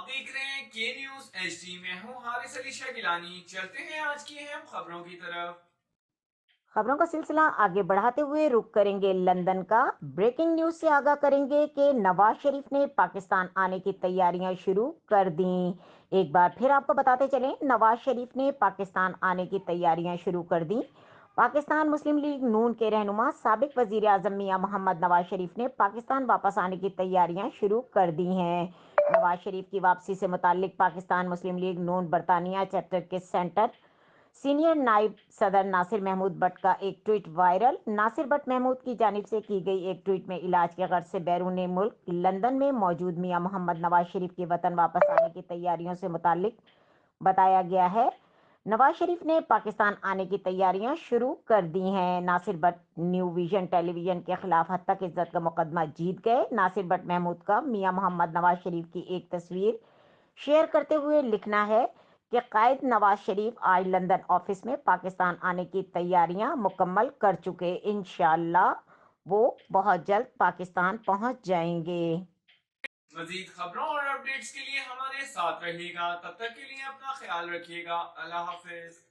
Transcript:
دیکھ رہے ہیں کے نیوز ایچ ڈی میں ہوں حارث علی شاہ گیلانی۔ چلتے ہیں آج کی اہم خبروں کی طرف۔ خبروں کا سلسلہ آگے بڑھاتے ہوئے رک کریں گے لندن کا۔ بریکنگ نیوز سے آگاہ کریں گے کہ نواز شریف نے پاکستان آنے کی تیاریاں شروع کر دیں۔ ایک بار پھر آپ کو بتاتے چلیں، نواز شریف نے پاکستان آنے کی تیاریاں شروع کر دیں۔ پاکستان مسلم لیگ نون کے رہنما سابق وزیر اعظم میاں محمد نواز شریف نے پاکستان واپس آنے کی تیاریاں شروع کر دی ہیں۔ نواز شریف کی واپسی سے متعلق پاکستان مسلم لیگ نون برطانیہ چیپٹر کے سینئر نائب صدر ناصر محمود بٹ کا ایک ٹویٹ وائرل۔ ناصر بٹ محمود کی جانب سے کی گئی ایک ٹویٹ میں علاج کے غرض سے بیرون ملک لندن میں موجود میاں محمد نواز شریف کے وطن واپس آنے کی تیاریوں سے متعلق بتایا گیا ہے۔ نواز شریف نے پاکستان آنے کی تیاریاں شروع کر دی ہیں۔ Nasir Butt new vision television کے خلاف حد تک عزت کا مقدمہ جیت گئے۔ ناصر بٹ محمود کا میاں محمد نواز شریف کی ایک تصویر شیئر کرتے ہوئے لکھنا ہے کہ قائد نواز شریف آج لندن آفس میں پاکستان آنے کی تیاریاں مکمل کر چکے۔ انشاءاللہ وہ بہت جلد پاکستان پہنچ جائیں گے۔ مزید خبروں اور اپڈیٹس کے لیے ہمارے ساتھ رہیے گا۔ تب تک کے لیے اپنا خیال رکھیے گا۔ اللہ حافظ۔